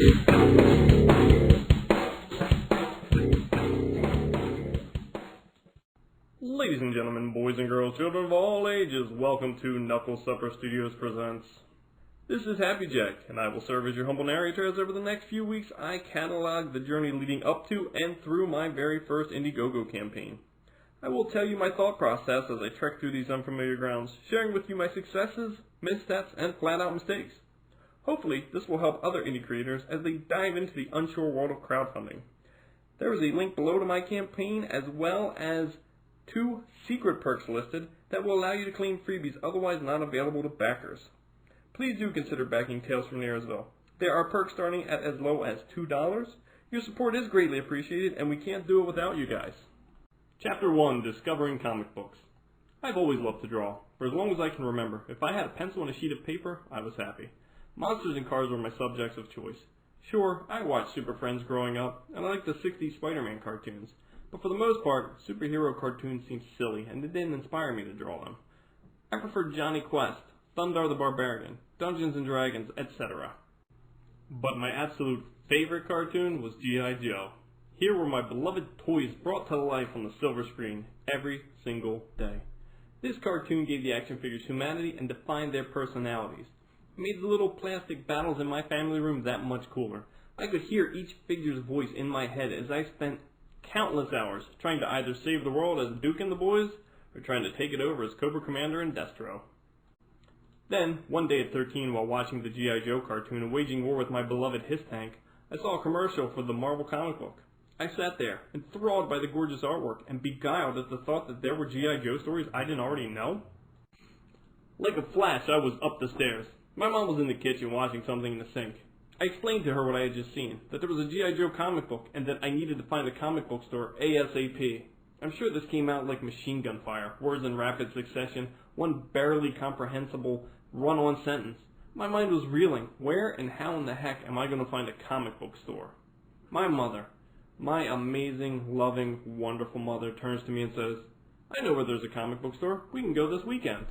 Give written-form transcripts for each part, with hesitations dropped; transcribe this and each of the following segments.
Ladies and gentlemen, boys and girls, children of all ages, welcome to Knuckle Supper Studios presents. This is Happy Jack, and I will serve as your humble narrator as over the next few weeks I catalog the journey leading up to and through my very first IndieGoGo campaign. I will tell you my thought process as I trek through these unfamiliar grounds, sharing with you my successes, missteps, and flat-out mistakes. Hopefully, this will help other indie creators as they dive into the unsure world of crowdfunding. There is a link below to my campaign as well as 2 secret perks listed that will allow you to claim freebies otherwise not available to backers. Please do consider backing Tales from Nearsville. There are perks starting at as low as $2. Your support is greatly appreciated, and we can't do it without you guys. Chapter 1, Discovering Comic Books. I've always loved to draw. For as long as I can remember, if I had a pencil and a sheet of paper, I was happy. Monsters and cars were my subjects of choice. Sure, I watched Super Friends growing up, and I liked the 60s Spider-Man cartoons. But for the most part, superhero cartoons seemed silly, and it didn't inspire me to draw them. I preferred Johnny Quest, Thundar the Barbarian, Dungeons & Dragons, etc. But my absolute favorite cartoon was G.I. Joe. Here were my beloved toys brought to life on the silver screen every single day. This cartoon gave the action figures humanity and defined their personalities. It made the little plastic battles in my family room that much cooler. I could hear each figure's voice in my head as I spent countless hours trying to either save the world as Duke and the boys, or trying to take it over as Cobra Commander and Destro. Then, one day at 13, while watching the G.I. Joe cartoon and waging war with my beloved Hiss Tank, I saw a commercial for the Marvel comic book. I sat there, enthralled by the gorgeous artwork, and beguiled at the thought that there were G.I. Joe stories I didn't already know. Like a flash, I was up the stairs. My mom was in the kitchen washing something in the sink. I explained to her what I had just seen, that there was a G.I. Joe comic book, and that I needed to find a comic book store ASAP. I'm sure this came out like machine gun fire, words in rapid succession, one barely comprehensible run-on sentence. My mind was reeling. Where and how in the heck am I going to find a comic book store? My mother, my amazing, loving, wonderful mother, turns to me and says, "I know where there's a comic book store. We can go this weekend."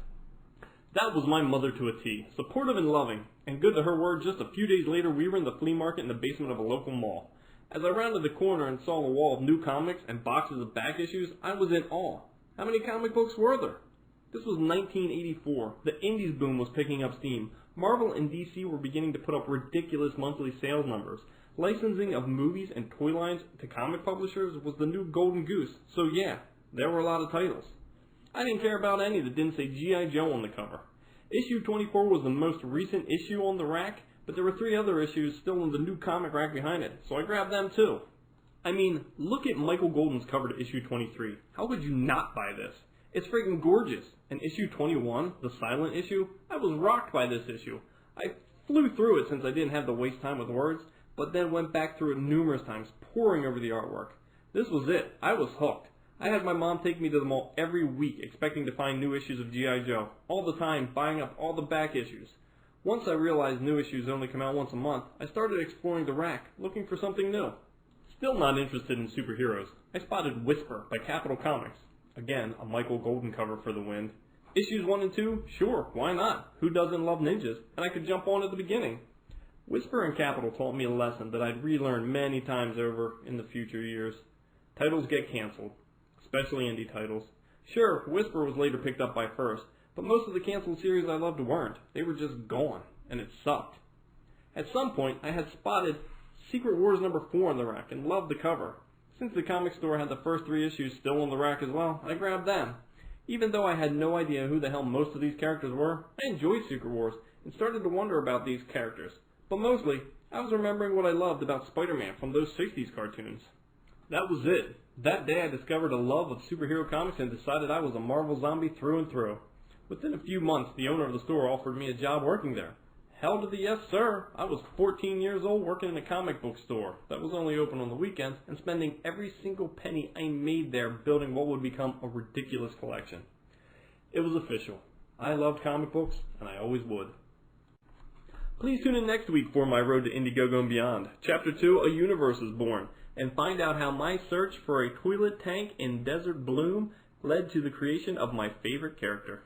That was my mother to a T, supportive and loving, and good to her word, just a few days later we were in the flea market in the basement of a local mall. As I rounded the corner and saw a wall of new comics and boxes of back issues, I was in awe. How many comic books were there? This was 1984. The indies boom was picking up steam. Marvel and DC were beginning to put up ridiculous monthly sales numbers. Licensing of movies and toy lines to comic publishers was the new golden goose, so yeah, there were a lot of titles. I didn't care about any that didn't say G.I. Joe on the cover. Issue 24 was the most recent issue on the rack, but there were 3 other issues still in the new comic rack behind it, so I grabbed them too. I mean, look at Michael Golden's cover to issue 23. How could you not buy this? It's freaking gorgeous. And issue 21, the silent issue, I was rocked by this issue. I flew through it since I didn't have to waste time with words, but then went back through it numerous times, poring over the artwork. This was it. I was hooked. I had my mom take me to the mall every week, expecting to find new issues of G.I. Joe, all the time buying up all the back issues. Once I realized new issues only come out once a month, I started exploring the rack, looking for something new. Still not interested in superheroes, I spotted Whisper by Capitol Comics. Again, a Michael Golden cover for the wind. Issues 1 and 2? Sure, why not? Who doesn't love ninjas? And I could jump on at the beginning. Whisper and Capitol taught me a lesson that I'd relearn many times over in the future years. Titles get canceled. Especially indie titles. Sure, Whisper was later picked up by First, but most of the canceled series I loved weren't. They were just gone, and it sucked. At some point, I had spotted Secret Wars number 4 on the rack and loved the cover. Since the comic store had the first 3 issues still on the rack as well, I grabbed them. Even though I had no idea who the hell most of these characters were, I enjoyed Secret Wars and started to wonder about these characters. But mostly, I was remembering what I loved about Spider-Man from those 60s cartoons. That was it. That day I discovered a love of superhero comics and decided I was a Marvel zombie through and through. Within a few months, the owner of the store offered me a job working there. Hell to the yes, sir. I was 14 years old working in a comic book store that was only open on the weekends and spending every single penny I made there building what would become a ridiculous collection. It was official. I loved comic books, and I always would. Please tune in next week for my road to IndieGoGo and beyond. Chapter 2, A Universe is Born, and find out how my search for a toilet tank in Desert Bloom led to the creation of my favorite character.